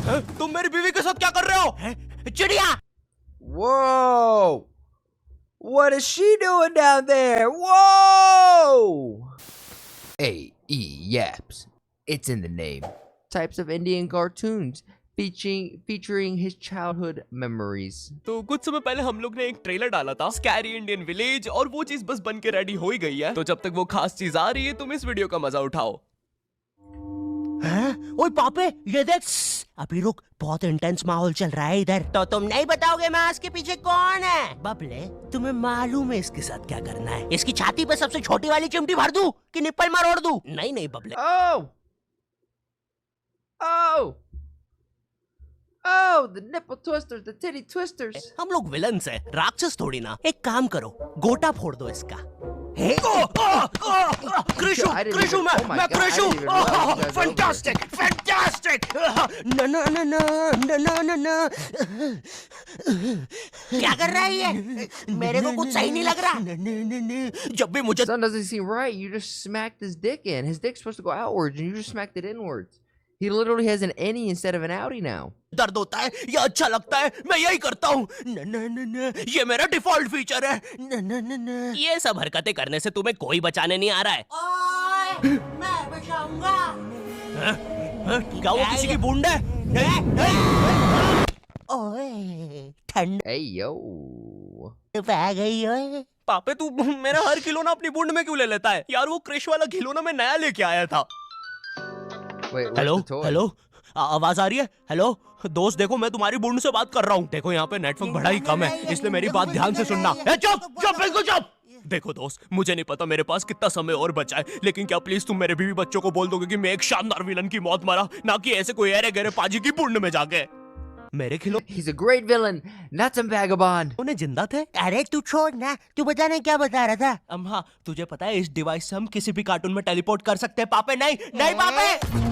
तुम मेरी बीवी के साथ क्या कर रहे हो? चिड़िया! Whoa! What is she doing down there? Whoa! A-E-Yaps. It's in the name. Types of Indian cartoons featuring his childhood memories. तो कुछ समय पहले हम लोग ने एक ट्रेलर डाला था स्कैरी इंडियन विलेज, और वो चीज बस बन के रेडी हो ही गई है। तो जब तक वो खास चीज आ रही है तुम इस वीडियो का मजा उठाओ। ओए पापे, ये देख। अभी रुक, बहुत इंटेंस माहौल चल रहा है इधर। तो तुम नहीं बताओगे मास्क के पीछे कौन है? बबले, तुम्हें मालूम है इसके साथ क्या करना है? इसकी छाती पे सबसे छोटी वाली चिमटी भर दूं कि निप्पल मरोड़ दूं? नहीं नहीं बबले। Oh, the nipple twisters, the titty twisters. हम लोग विलन्स हैं, राक्षस थोड़ी ना। एक काम करो, गोटा फोड़ दो इसका। कृषु, कृषु, मैं कृषु। Fantastic, fantastic. ना ना ना ना ना ना ना। क्या कर रहा है ये? मेरे को कुछ सही नहीं लग रहा। जब भी मुझे Son doesn't seem right. You just smacked his dick in. His dick's supposed to go outwards, and you just smacked it inwards. He literally has an innie instead of an outie now. दर्द होता है या अच्छा लगता है, मैं यही करता हूँ। न न न न, ये मेरा डिफॉल्ट फीचर है। न न न न। ये सब हरकतें करने से तुम्हें कोई बचाने नहीं आ रहा है। ओए, मैं बचाऊंगा। क्या वो किसी की बूंद है? ओए, ठंड Hey yo. पै गई ओए। पापे तू मेरा हर खिलौना अपनी बूंद में क्यों ले लेता है? यार वो क्रिश वाला खिलौना मैं नया लेके आया था। Wait, what's hello the toy? Hello, आवाज आ रही है? हेलो दोस्त, देखो मैं तुम्हारी बूंद से बात कर रहा हूँ। देखो यहाँ पे नेटवर्क बड़ा ही कम है, इसलिए मेरी बात ध्यान से सुनना। चुप चुप, बिल्कुल चुप। देखो दोस्त, मुझे नहीं पता मेरे पास कितना समय और बचा है, लेकिन क्या प्लीज तुम मेरे बीवी बच्चों को बोल दोगे कि मैं एक शानदार विलन की मौत मरा, ना कि ऐसे कोई अरे गहरे पाजी की बूंद में जाके। मेरे खिलौने He's a great villain, not some vagabond. जिंदा थे। अरे तू छोड़ ना, तू बताने क्या बता रहा था? हाँ, तुझे पता है इस डिवाइस से हम किसी भी कार्टून में टेलीपोर्ट कर सकते हैं। पापे नहीं नहीं पापे।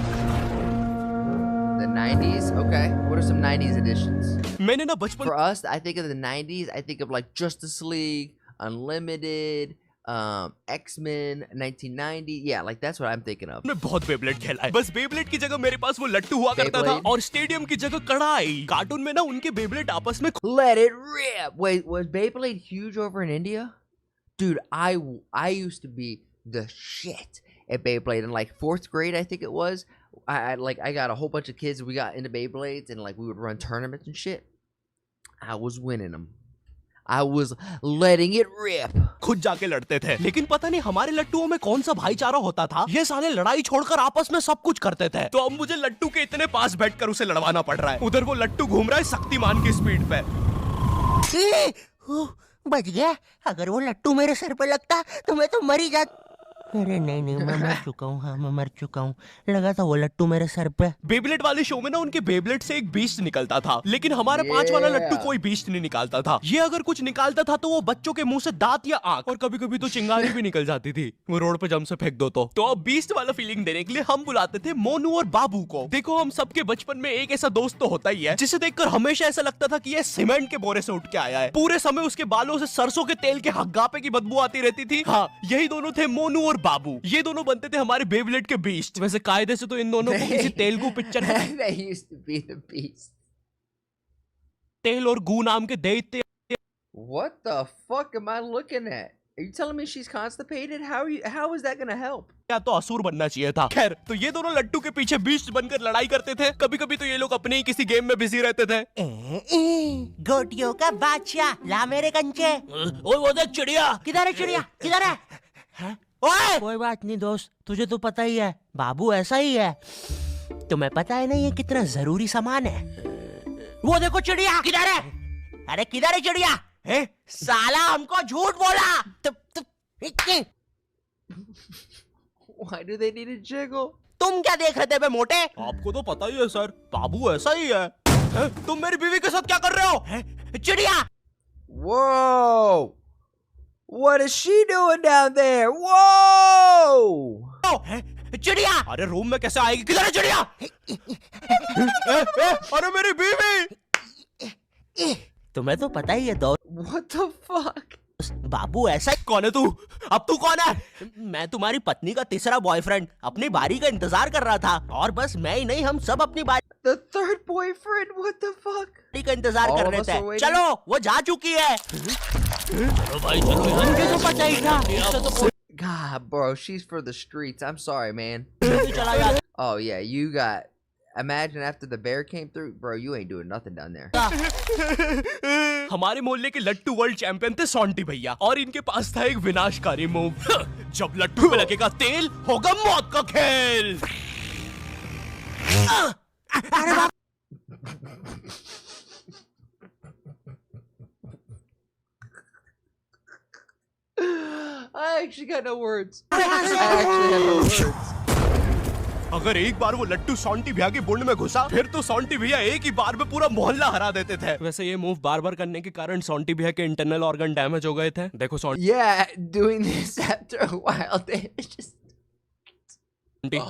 The 90s, okay. What are some 90s editions? मैंने ना बचपन For us, I think of the 90s, I think of like Justice League, Unlimited, X-Men, 1990. Yeah, like that's what I'm thinking of. में बहुत बेब्लेड खेला है। बस Beyblade की जगह मेरे पास वो लट्टू हुआ करता था, Beyblade? और स्टेडियम की जगह कढ़ाई। कार्टून में ना उनके बेब्लेड आपस में Let it rip. Wait, was Beyblade huge over in India? Dude, I used to be the shit at Beyblade in like 4th grade, I think it was. I got a whole bunch of kids. We got into Beyblades and like we would run tournaments and shit. I was winning them. I was letting it rip. खुद जाके लड़ते थे, लेकिन पता नहीं हमारे लट्टुओं में कौन सा भाईचारा होता था, ये साले लड़ाई छोड़कर आपस में सब कुछ करते थे। तो अब मुझे लट्टू के इतने पास बैठकर उसे लड़वाना पड़ रहा है। उधर वो लट्टू घूम रहा है शक्तिमान की स्पीड पे। बच गया। अगर वो लट्टू मेरे सर पे लगता तो मैं तो मर ही जाता। अरे नहीं नहीं, मैं मर चुका हूँ। हाँ, मैं मर चुका हूँ। लगा था वो लट्टू मेरे सर पे। बेब्लेड वाले शो में ना उनके बेब्लेड से एक बीस्ट निकलता था, लेकिन हमारे 5 वाला लट्टू कोई बीस्ट नहीं निकालता था। ये अगर कुछ निकालता था तो वो बच्चों के मुंह से दांत या आंख, और कभी कभी तो चिंगारी भी निकल जाती थी। वो रोड पे जम से फेंक दो तो अब बीस्ट वाला फीलिंग देने के लिए हम बुलाते थे मोनू और बाबू को। देखो हम सबके बचपन में एक ऐसा दोस्त तो होता ही है जिसे देखकर हमेशा ऐसा लगता था कि ये सीमेंट के बोरे से उठ के आया है। पूरे समय उसके बालों से सरसों के तेल के हग्गापे की बदबू आती रहती थी। हाँ, यही दोनों थे मोनू और बाबू। ये दोनों बनते थे हमारे बेब्लेड के बीस्ट। वैसे कायदे से तो इन दोनों को किसी तेलुगु पिक्चर में They used to be the beast. तेल और गू नाम के दैत्य। What the fuck am I looking at? Are you telling me she's constipated? How is that gonna help? या तो असुर बनना चाहिए था। खैर, तो ये दोनों लट्टू के पीछे बीस्ट बनकर लड़ाई करते थे। कभी कभी तो ये लोग अपने ही किसी गेम में बिजी रहते थे। गोटियों का बादशाह, ला मेरे कंचे। ओए वो देख चिड़िया। किधर है चिड़िया? किधर है? ओए! कोई बात नहीं दोस्त, तुझे तो पता ही है, बाबू ऐसा ही है। तुम्हें पता है ना ये कितना जरूरी सामान है। वो देखो चिड़िया। किधर है? अरे किधर है चिड़िया? साला हमको झूठ बोला। Why do they need a jiggle? तुम क्या देख रहे थे बे मोटे? आपको तो पता ही है सर, बाबू ऐसा ही है। तुम मेरी बीवी के साथ क्या कर रहे हो? चिड़िया! Whoa! What is she doing down there? Whoa! चिड़िया! अरे रूम में कैसे आएगी? किधर है चिड़िया? अरे मेरी बीवी! तुम्हें तो पता ही है दोस्त। What the fuck? बाबू ऐसा ही। कौन है तू? अब तू कौन है? मैं तुम्हारी पत्नी का तीसरा बॉयफ्रेंड, अपनी बारी का इंतजार कर रहा था। और बस मैं ही नहीं, हम सब अपनी बारी। The third boyfriend? What the fuck? का इंतजार All कर of रहे us थे। are waiting. चलो, वो जा चुकी है। चलो भाई, चलो यार। मुझे तो पता ही था। इससे तो कोई God, bro, she's for the streets. I'm sorry, man. नहीं चला यार। Oh yeah, you got. Imagine after the bear came through, bro. You ain't doing nothing down there. हमारे मोहल्ले के लट्टू वर्ल्ड चैंपियन थे सोंटी भैया, और इनके पास था एक विनाशकारी मूव। जब लट्टू पे लगेगा तेल, होगा मौत का खेल। अरे बाप I actually got no words. I actually have no words. अगर एक बार वो लट्टू सोंटी भैया की बुंड में घुसा, फिर तो सोंटी भैया एक ही बार में पूरा मोहल्ला हरा देते थे। वैसे ये मूव बार बार करने के कारण सोंटी भैया के इंटरनल ऑर्गन डैमेज हो गए थे। देखो सोंटी, Yeah, doing this after a while, it's just.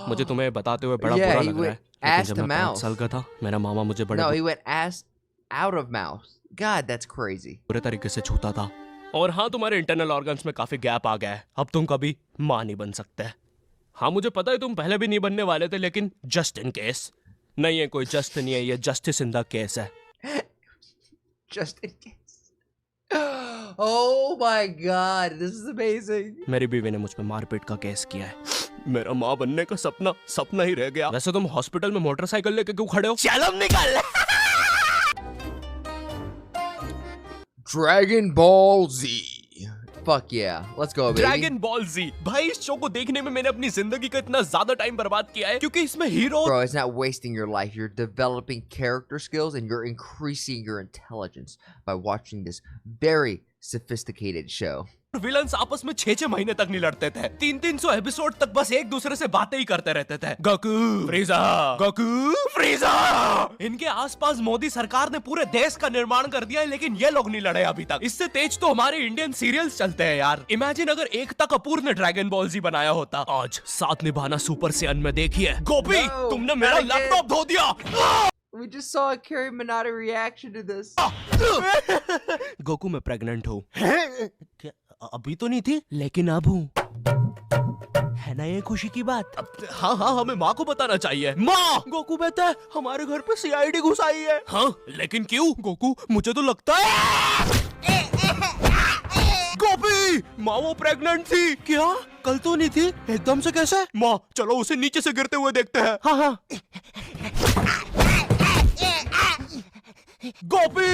मुझे तुम्हें बताते हुए बड़ा Yeah, बुरा he लग रहा है, went लेकिन ass जब to मैं 5 mouth. साल का था, मेरा मामा मुझे बड़े No, he went ass out of mouth. God, that's crazy. बुरे तरीके से छूता था। और हाँ, तुम्हारे इंटरनल ऑर्गन्स में काफी गैप आ गया है, अब तुम कभी माँ नहीं बन सकते। हाँ, मुझे पता है तुम पहले भी नहीं बनने वाले थे, लेकिन जस्ट इन केस। नहीं है, कोई जस्ट नहीं है, ये जस्टिस इन द केस है। Just in case. Oh my God, this is amazing. मेरी बीवी ने मुझ पे मारपीट का केस किया है। मेरा माँ बनने का सपना ही रह गया। वैसे तुम हॉस्पिटल में मोटरसाइकिल लेके क्यों खड़े हो? चलम निकाल। Dragon Ball Z. Fuck yeah, let's go, baby. Dragon Ball Z. भाई, इस शो को देखने में मैंने अपनी जिंदगी का इतना ज्यादा टाइम बर्बाद किया है, क्योंकि इसमें hero Bro, it's not wasting your life. You're developing character skills and you're increasing your intelligence by watching this very sophisticated show. Villains आपस में 6-6 महीने तक नहीं लड़ते थे। 300 एपिसोड तक बस एक दूसरे से बातें ही करते रहते थे। Goku फ्रीजा, Goku फ्रीजा। इनके आसपास मोदी सरकार ने पूरे देश का निर्माण कर दिया है, लेकिन ये लोग नहीं लड़े अभी तक। इससे तेज तो हमारे इंडियन सीरियल्स चलते हैं यार। इमेजिन अगर एकता कपूर ने ड्रैगन बॉल जी बनाया होता। आज साथ निभाना सुपर सेयन में देखिए। गोपी, No, तुमने मेरा not again. लैपटॉप धो दिया। We just saw a Carrie Minotti reaction to this. Goku, मैं प्रेग्नेंट हूँ। क्या अभी तो नहीं थी, लेकिन अब हूँ। है ना ये खुशी की बात। हाँ हाँ, हमें माँ को बताना चाहिए। माँ, गोकू कहता है हमारे घर पे सीआईडी घुस आई है। हाँ, लेकिन क्यों? गोकू, मुझे तो लगता है गोपी, माँ वो प्रेग्नेंट थी। क्या? कल तो नहीं थी, एकदम से कैसे? माँ, चलो उसे नीचे से गिरते हुए देखते हैं। हाँ हाँ। गोपी,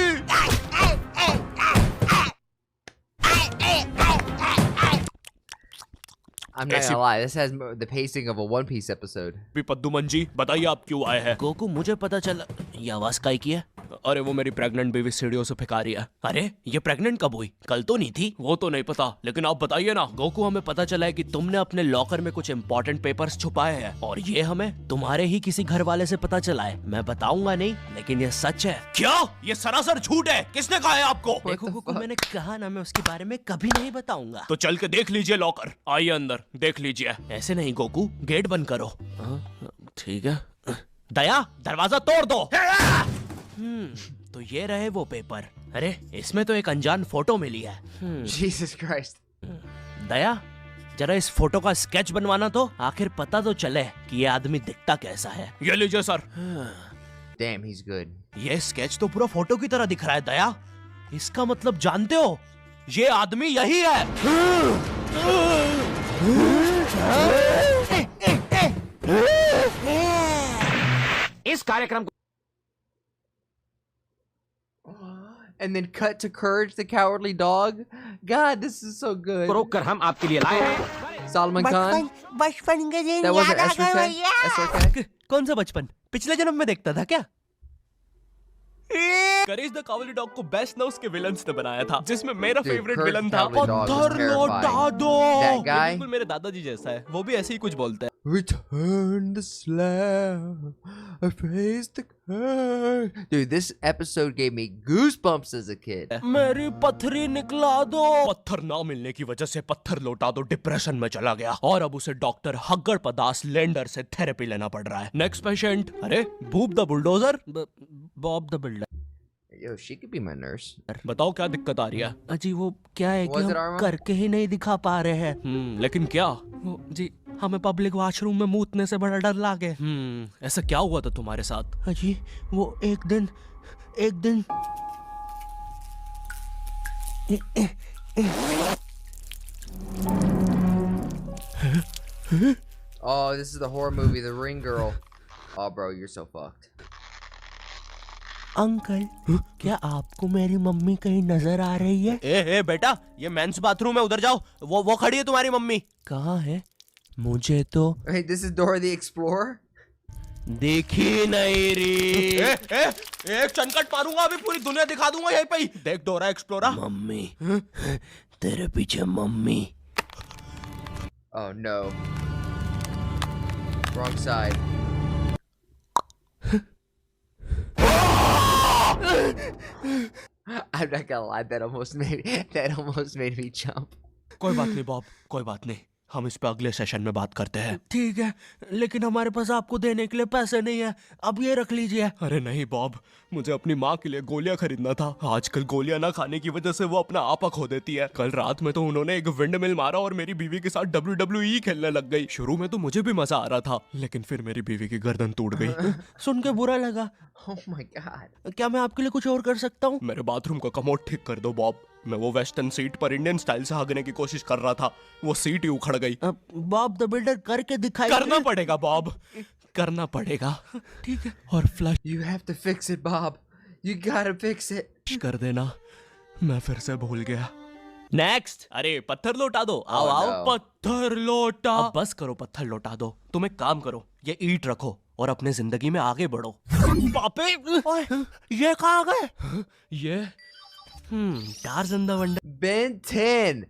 I'm not gonna lie, this has the pacing of a One Piece episode. पद्दुमन जी, बताइए आप क्यों आए हैं? गोकू, मुझे पता चला। ये आवाज काई की है? अरे वो मेरी प्रेग्नेंट बेबी सीढ़ियों से फेंका रही है। अरे ये प्रेग्नेंट कब हुई? कल तो नहीं थी। वो तो नहीं पता, लेकिन आप बताइए ना। गोकू, हमें पता चला है कि तुमने अपने लॉकर में कुछ इंपॉर्टेंट पेपर्स छुपाए हैं, और ये हमें तुम्हारे ही किसी घर वाले से पता चला है। मैं बताऊंगा नहीं, लेकिन ये सच है। क्या? ये सरासर झूठ है। किसने कहा है आपको? देखो गोकू, मैंने कहा ना, मैं उसके बारे में कभी नहीं बताऊंगा। तो चल के देख लीजिए लॉकर। आइए अंदर, देख लीजिए। ऐसे नहीं गोकू, गेट बंद करो। ठीक है। दया, दरवाजा तोड़ दो। तो ये रहे वो पेपर। अरे इसमें तो एक अनजान फोटो मिली है। Jesus Christ. दया, जरा इस फोटो का स्केच बनवाना तो, आखिर पता तो चले कि ये आदमी दिखता कैसा है। ये लीजिए सर। Damn, he's good. ये स्केच तो पूरा फोटो की तरह दिख रहा है दया। इसका मतलब जानते हो, ये आदमी यही है। इस कार्यक्रम And then cut to Courage the Cowardly Dog. God, this is so good. को रोक कर हम आपके लिए लाए हैं। Solomon Khan. बचपन के दिन That wasn't याद आ गए SRK? भैया। SRK? कौन सा बचपन? पिछले जन्म में देखता था क्या? करेज द कावली डॉग को बेस्ट ना उसके विलन्स ने बनाया था, जिसमें मेरा Dude, favourite Courage villain the था Cowardly Dog was पत्थर लौटा terrifying. दो। That ये guy? बिल्कुल मेरे दादाजी जैसा है, वो भी ऐसे ही कुछ बोलते हैं। Return the slab. I face the curse. Dude, this episode gave me goosebumps as a kid. मेरी पत्थरी निकला दो। पत्थर ना मिलने की वजह से पत्थर लौटा दो डिप्रेशन में चला गया, और अब उसे डॉक्टर हग्गड़ पदास लेंडर से थेरेपी लेना पड़ रहा है। नेक्स्ट पेशेंट, अरे भूप the bulldozer, Bob the builder. Yo, she could be my nurse. बताओ क्या दिक्कत आ रही है? अजी वो क्या है कि Was it हम Arma? करके ही नहीं दिखा पा रहे हैं। लेकिन क्या? वो जी हमें पब्लिक वॉशरूम में मूतने से बड़ा डर लागे। ऐसा क्या हुआ था तुम्हारे साथ? अजी वो एक दिन Oh, this is the horror movie, The Ring Girl. Oh, bro, you're so fucked. Uncle क्या आपको मेरी मम्मी कहीं नजर आ रही है? ए बेटा, ये मेंस बाथरूम है, उधर जाओ। वो खड़ी है तुम्हारी मम्मी। कहाँ है? मुझे तो Wait, this is Dora the Explorer? देखी नहीं रही। एक चनकट मारूंगा, अभी पूरी दुनिया दिखा दूंगा यहीं पे ही। देख डोरा एक्सप्लोरर। मम्मी तेरे पीछे mummy. Oh no. Wrong side. I'm not gonna lie, that almost made me jump. कोई बात नहीं बॉब, कोई बात नहीं, हम इस पे अगले सेशन में बात करते हैं। ठीक है, लेकिन हमारे पास आपको देने के लिए पैसे नहीं है, अब ये रख लीजिए। अरे नहीं बॉब, मुझे अपनी माँ के लिए गोलियां खरीदना था। आजकल गोलियां ना खाने की वजह से वो अपना आपा खो देती है। कल रात में तो उन्होंने एक विंड मिल मारा और मेरी बीवी के साथ WWE खेलने लग गई। शुरू में तो मुझे भी मजा आ रहा था, लेकिन फिर मेरी बीवी की गर्दन टूट गई। सुन के बुरा लगा। Oh my god. क्या मैं आपके लिए कुछ और कर सकता हूँ? मेरे बाथरूम का कमोड ठीक कर दो बॉब। मैं वो वेस्टर्न सीट पर इंडियन स्टाइल से भागने की कोशिश कर रहा था, वो सीट ही उखड़ गई। बॉब द बिल्डर करके दिखाई। करना पड़ेगा बॉब, करना पड़ेगा। ठीक है, और flush You have to fix it, Bob. You gotta fix it. कर देना, मैं फिर से भूल गया। नेक्स्ट। अरे पत्थर लौटा दो। आओ Oh, आओ no. पत्थर लौटा। अब बस करो, पत्थर लौटा दो। तुम एक काम करो, ये ईंट रखो और अपने जिंदगी में आगे बढ़ो। पापे, ओए, ये कहाँ गए? ये Tarzan the wonder. Ben 10.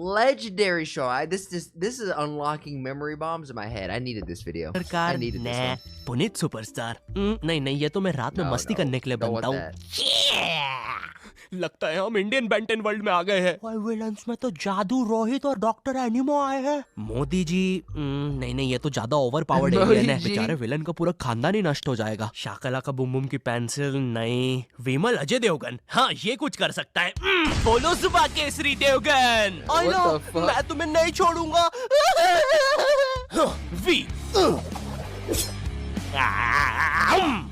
Legendary show. This is unlocking memory bombs in my head. I needed this video. I सरकार needed this ने one. पुनीत सुपरस्टार। नहीं, ये तो मैं रात में No, मस्ती no, करने के लिए don't बनता want हूँ। that. लगता है हम इंडियन बेंटन वर्ल्ड में आ गए हैं। और विलन्स में तो जादू रोहित और डॉक्टर एनिमो आए हैं। मोदी जी नहीं, ये तो ज्यादा ओवर पावर्ड एलियन है। मोदी जी। बेचारे विलन का पूरा खानदान ही नष्ट हो जाएगा। शाकला का बुम बुम की पेंसिल नहीं। विमल अजय देवगन, हाँ ये कुछ कर सकता है। बोलो सुबह केसरी देवगन। आई What नो, the fuck? मैं तुम्हें नहीं छोड़ूंगा। वी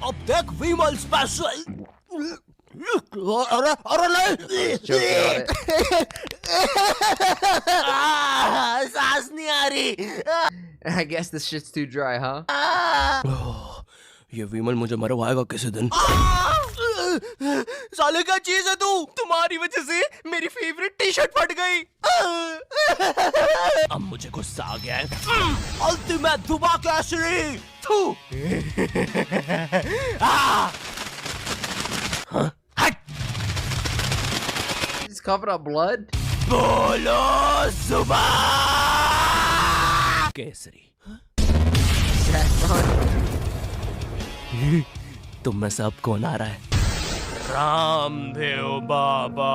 अब देख विमल स्पेशल। अरे नहीं, Joking on it. सांस नहीं आ रही। I guess this shit's too dry, huh? ये विमल मुझे मरवाएगा किसी दिन। साले क्या चीज है तू? तुम्हारी वजह से मेरी फेवरेट टी शर्ट फट गई। अब मुझे गुस्सा आ गया है। अल्टीमेट दुबा केसरी। थू। He's coughing up blood. बोलो सुबह केसरी। Saffron. तुम में सब कौन आ रहा है? रामदेव बाबा।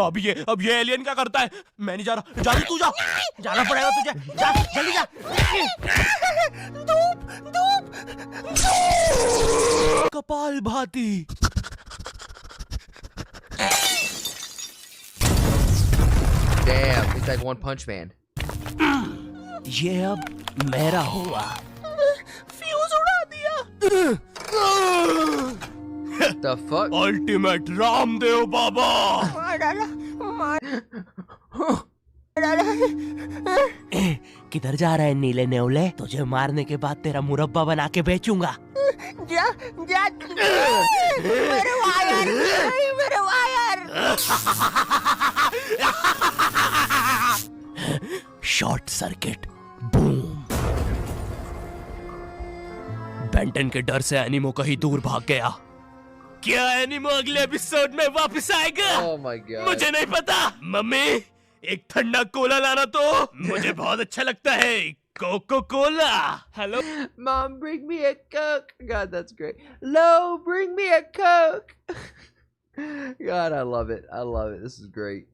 अब ये एलियन क्या करता है? मैं नहीं जा रहा। जा तू जा। जाना पड़ेगा तुझे। जा जल्दी जा। धूप। कपाल भाती। Damn, he's like One Punch Man. ये अब मेरा हुआ। फ्यूज उड़ा दिया। The fuck? Ultimate Ramdev Baba. मार डाला। किधर जा रहा है नीले नेवले? तुझे मारने के बाद तेरा मुरब्बा बना के बेचूंगा। जा मेरे वायर, मेरे wire. Short circuit, boom. Benton के डर से एनिमो कहीं दूर भाग गया। क्या एनिमो अगले एपिसोड में वापस आएगा? Oh my god. मुझे नहीं पता। मम्मी एक ठंडा कोला लाना तो। मुझे बहुत अच्छा लगता है Coca Cola. Hello Mom, bring me a Coke. God, that's great. Lo, bring me a Coke. God, I love it. I love it. This is great.